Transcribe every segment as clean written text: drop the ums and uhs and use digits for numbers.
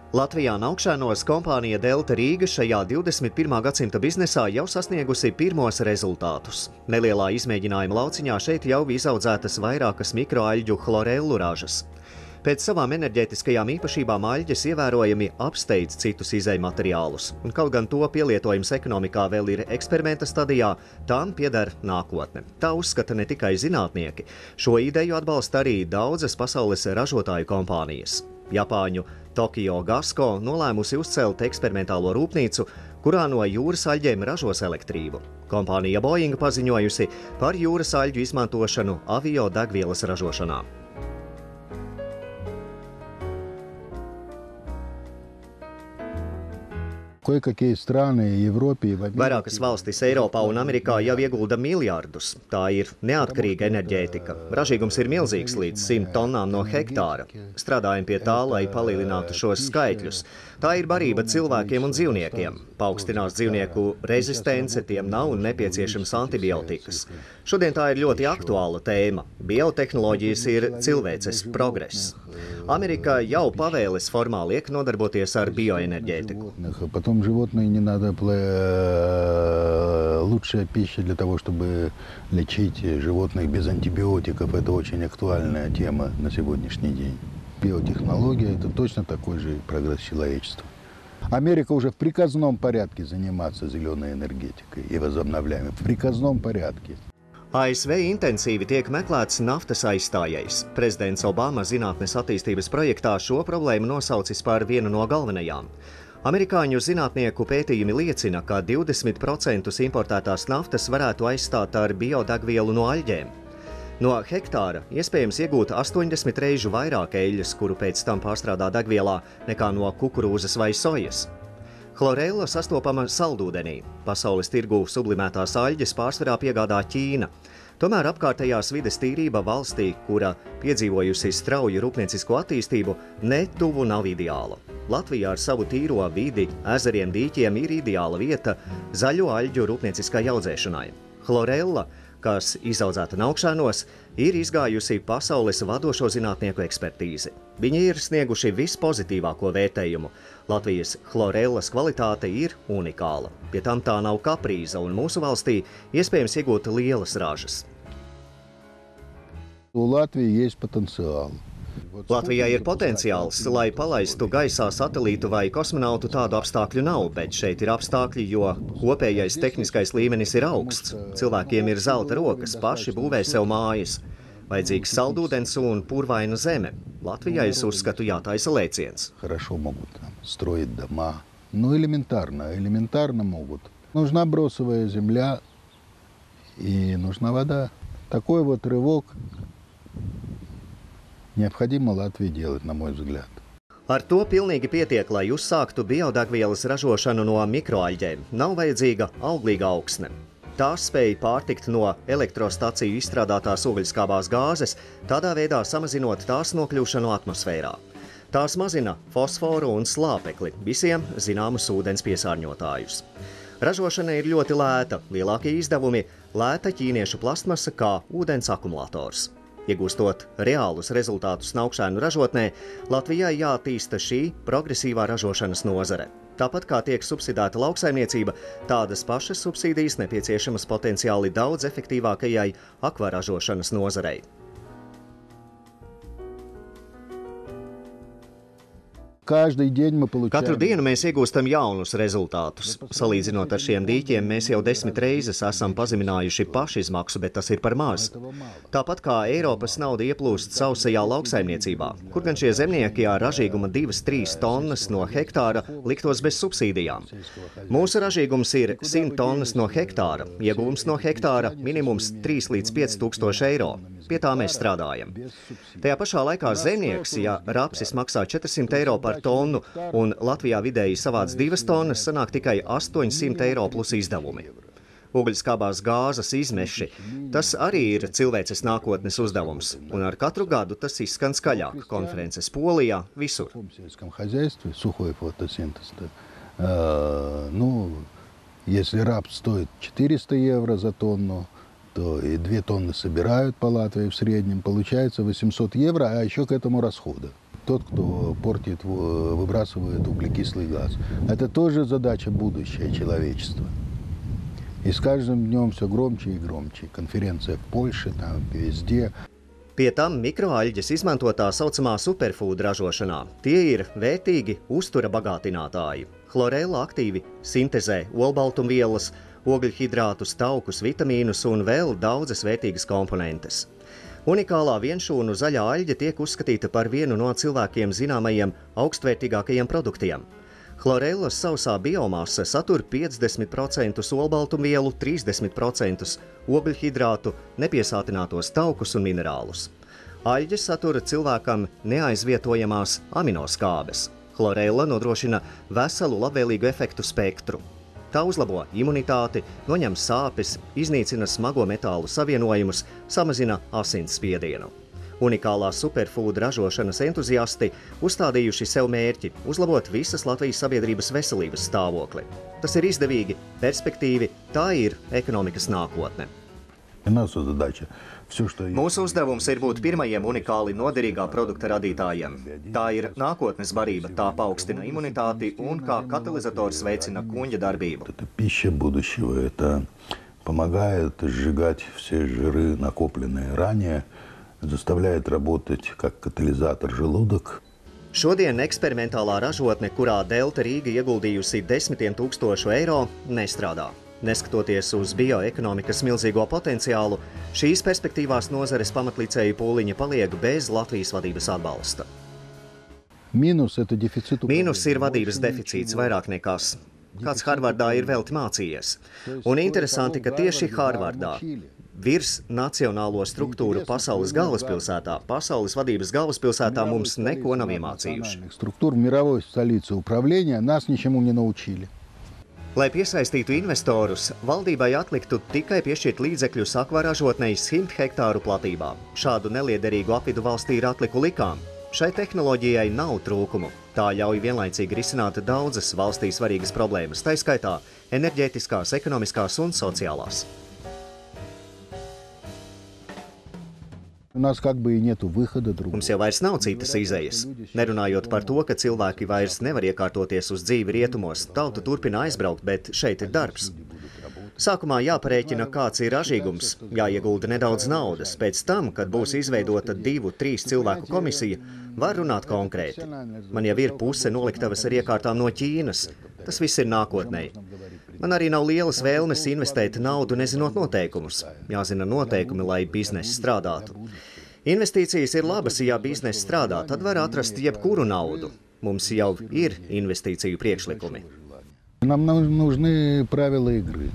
Latvijā Naukšanos kompānija Delta Rīga šajā 21. gadsimta biznesā jau sasniegusi pirmos rezultātus. Nelielā izmēģinājuma lauciņā šeit jau izaudzētas vairākas mikroaļģu chlorellu ražas. Pēc savām enerģētiskajām īpašībām aļģes ievērojami apsteidz citus izejmateriālus. Kaut gan to pielietojums ekonomikā vēl ir eksperimenta stadijā, tām pieder nākotne. Tā uzskata ne tikai zinātnieki. Šo ideju atbalsta arī daudzas pasaules ražotāju kompānijas. Japāņu Tokyo Gasco nolēmusi uzcelt eksperimentālo rūpnīcu, kurā no jūras aļģēm ražos elektrību. Kompānija Boeing paziņojusi par jūras aļģu izmantošanu avio degvielas ražošanā. Vairākas valstis Eiropā un Amerikā jau iegulda miljardus. Tā ir neatkarīga enerģētika. Ražīgums ir milzīgs līdz 100 tonnām no hektāra. Strādājam pie tā, lai palielinātu šos skaitļus. Tā ir barība cilvēkiem un dzīvniekiem. Paaugstinās dzīvnieku rezistence, tiem nav nepieciešams antibiotikas. Šodien tā ir ļoti aktuāla tēma. Biotehnoloģijas ir cilvēces progress. Amerika jau pavēles formā liek nodarboties ar bioenerģētiku. Животные не надо лучшая пища для того, чтобы лечить животных без антибиотиков. Это очень актуальная тема на сегодняшний день. Биотехнология – это точно такой же прогресс человечества. Америка уже в приказном порядке занимается зеленой энергетикой и возобновляемой. В приказном порядке. ASV intensīvi tiek meklēts naftas aizstājējs. Prezidents Obama zinātnes attīstības projektā šo problēmu nosaucis par vienu no galvenajām. Amerikāņu zinātnieku pētījumi liecina, ka 20% importētās naftas varētu aizstāt ar biodegvielu no aļģēm. No hektāra iespējams iegūt 80 reižu vairāk eļļas, kuru pēc tam pārstrādā degvielā, nekā no kukurūzas vai sojas. Chlorella sastopama saldūdenī. Pasaules tirgū sublimētās aļģes pārsvarā piegādā Ķīna. Tomēr apkārtējās vides tīrība valstī, kura piedzīvojusi strauju rūpniecisko attīstību, ne tuvu nav ideāla. Latvijā ar savu tīro vidi, ezeriem, dīķiem ir ideāla vieta zaļo aļģu rūpnieciskai audzēšanai. Chlorella, kas izaudzēta Naukšanos, ir izgājusi pasaules vadošo zinātnieku ekspertīzi. Viņi ir snieguši vispozitīvāko vērtējumu. Latvijas chlorellas kvalitāte ir unikāla. Pie tam tā nav kaprīza un mūsu valstī iespējams iegūt lielas ražas. Latvijai ir potenciāls, lai palaistu gaisā satelītu vai kosmonautu, tādu apstākļu nav, bet šeit ir apstākļi, jo kopējais tehniskais līmenis ir augsts. Cilvēkiem ir zelta rokas, paši būvē sev mājas. Vajadzīgs saldūdens un purvaina zeme. Latvijai, es uzskatu, jātaisa lēciens. Нужна бросовая земля и нужна вода. Такой вот рывок необходимо Латвии делать, на мой взгляд. Ar to pilnīgi pietiek, lai uzsāktu biodegvielas ražošanu no mikroaļģēm. Nav vajadzīga auglīga augsne. Tās spēja pārtikt no elektrostaciju izstrādātās ogļskābās gāzes, tādā veidā samazinot tās nokļūšanu atmosfērā. Tās mazina fosforu un slāpekli, visiem zināmus ūdens piesārņotājus. Ražošana ir ļoti lēta, lielākie izdevumi – lēta ķīniešu plastmasa kā ūdens akumulators. Iegūstot reālus rezultātus Naukšēnu ražotnē, Latvijai jāattīsta šī progresīvā ražošanas nozare. Tāpat kā tiek subsidēta lauksaimniecība, tādas pašas subsīdijas nepieciešamas potenciāli daudz efektīvākajai akvaražošanas nozarei. Katru dienu mēs iegūstam jaunus rezultātus. Salīdzinot ar šiem dīķiem, mēs jau 10 reizes esam pazeminājuši pašizmaksu, bet tas ir par maz. Tāpat kā Eiropas nauda ieplūst sausajā lauksaimniecībā, kur gan šie zemnieki ar ražīguma 2–3 tonnas no hektāra liktos bez subsīdijām. Mūsu ražīgums ir 100 tonnas no hektāra, ieguvums no hektāra minimums 3 līdz 5 tūkstoši eiro. Pie tā mēs strādājam. Tajā pašā laikā zemnieks, ja rapsis maksā 400 eiro par tonu un Latvijā vidēji savāc 2 tonnas, sanāk tikai 800 eiro plus izdevumi. Ogļskābās gāzes izmeši – tas arī ir cilvēces nākotnes uzdevums, un ar katru gadu tas izskan skaļāk. Konferences Polijā, visur. Если рапс стоит 400 евро за тонну, то и 2 тонны собирают по Латвии в среднем, получается 800 евро, а еще к этому расходы. тот, кто портит, выбрасывает углекислый газ. Это тоже задача будущего человечества. И с каждым днем все громче и громче. Конференция в Польше, там везде. Pie tam mikroaļģes izmanto tā saucamā superfūda ražošanā. Tie ir vērtīgi uztura bagātinātāji. Chlorella aktīvi sintezē olbaltumvielas, ogļhidrātus, taukus, vitamīnus un vēl daudzas vērtīgas komponentes. Unikālā vienšūnu zaļā aļģe tiek uzskatīta par vienu no cilvēkiem zināmajiem augstvērtīgākajiem produktiem. Chlorellas sausā biomasa satur 50% olbaltumvielu, 30% ogļhidrātu, nepiesātinātos taukus un minerālus. Aļģes satura cilvēkam neaizvietojamās aminoskābes. Chlorella nodrošina veselu labvēlīgu efektu spektru. Tā uzlabo imunitāti, noņem sāpes, iznīcina smago metālu savienojumus, samazina asinsspiedienu. Unikālā superfūda ražošanas entuziasti uzstādījuši sev mērķi uzlabot visas Latvijas sabiedrības veselības stāvokli. Tas ir izdevīgi, perspektīvi, tā ir ekonomikas nākotne. Mūsu uzdevums ir būt pirmajiem unikāli noderīgā produkta radītājiem. Tā ir nākotnes barība, tā paaugstina imunitāti un kā katalizators veicina kuņģa darbību. Пища будущего, это помогает сжигать все жиры, накопленные ранее, заставляет работать как катализатор желудок. Šodien eksperimentālā ražotne, kurā Delta Rīga ieguldījusi desmitiem tūkstošu eiro, nestrādā. Neskatoties uz bioekonomikas milzīgo potenciālu, šīs perspektīvās nozares pamatlīdzēju pūliņi paliek bez Latvijas vadības atbalsta. Mīnus ir vadības deficīts vairāk nekas. Kāds Harvardā ir velti mācījies. Un interesanti, ka tieši Harvardā virs nacionālo struktūru pasaules galvaspilsētā, pasaules vadības galvaspilsētā mums neko nav iemācījuši. Struktūra miravoj stolica upravlения нас ничему не научили. Lai piesaistītu investorus, valdībai atliktu tikai piešķirt līdzekļus akvaražotnei 100 hektāru platībā. Šādu neliederīgu apvidu valstī ir atliku likām. Šai tehnoloģijai nav trūkumu. Tā ļauj vienlaicīgi risināt daudzas valstī svarīgas problēmas, tai skaitā enerģētiskās, ekonomiskās un sociālās. Mums jau vairs nav citas izejas. Nerunājot par to, ka cilvēki vairs nevar iekārtoties uz dzīvi rietumos, tauta turpina aizbraukt, bet šeit ir darbs. Sākumā jāparēķina, kāds ir ražīgums, jāiegulda nedaudz naudas. Pēc tam, kad būs izveidota 2-3 cilvēku komisija, var runāt konkrēti. Man jau ir puse noliktavas ar iekārtām no Ķīnas. Tas viss ir nākotnē. Man arī nav lielas vēlmes investēt naudu, nezinot noteikumus. Jāzina noteikumi, lai bizness strādātu. Investīcijas ir labas, ja bizness strādā, tad var atrast jebkuru naudu. Mums jau ir investīciju priekšlikumi. Нам нужны правила игры.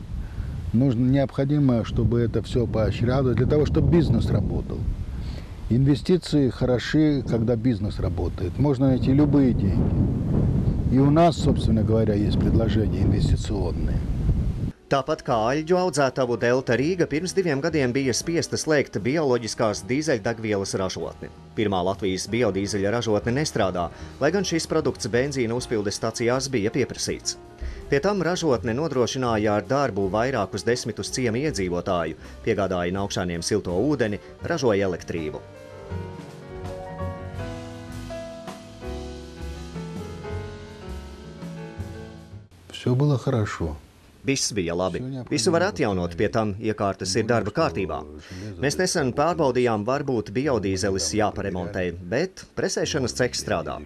Необходимо, чтобы это все поощрялось, для того, чтобы бизнес работал. Инвестиции хороши, когда бизнес работает. Можно найти любые деньги. И у нас, собственно говоря, есть предложения инвестиционные. Tāpat kā aļģu audzētavu Delta Rīga pirms 2 gadiem bija spiesta slēgt bioloģiskās dīzeļdegvielas ražotni. Pirmā Latvijas biodīzeļa ražotne nestrādā, lai gan šis produkts benzīna uzpildes stacijās bija pieprasīts. Pie tam ražotne nodrošināja ar darbu vairākus desmitus ciemu iedzīvotāju, piegādāja Naukšēniem silto ūdeni, ražoja elektrību. Все было хорошо. Viss bija labi. Visu var atjaunot, pie tam iekārtas ir darba kārtībā. Mēs nesen pārbaudījām, varbūt biodīzelis jāparemontē, bet presēšanas cehs strādā.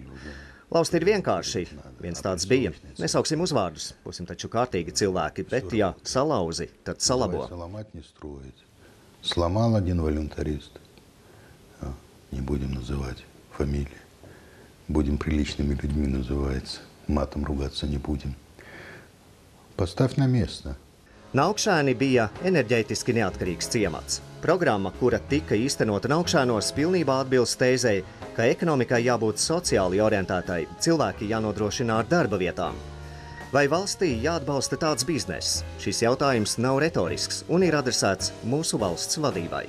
Laust ir vienkārši. Viens tāds bija. Nesauksim uzvārdus. Būsim taču kārtīgi cilvēki, bet ja salauzi, tad salabo. Сломал один волюнтарист. Не будем называть фамилии. Будем приличными людьми называется. Матом ругаться не будем. Поставь на место. Naukšēni bija enerģētiski neatkarīgs ciemats. Programma, kura tika īstenota Naukšēnos, pilnībā atbilst tēzei, ka ekonomikai jābūt sociāli orientētai, cilvēki jānodrošina ar darba vietām. Vai valstī jāatbalsta tāds bizness? Šis jautājums nav retorisks un ir adresēts mūsu valsts vadībai.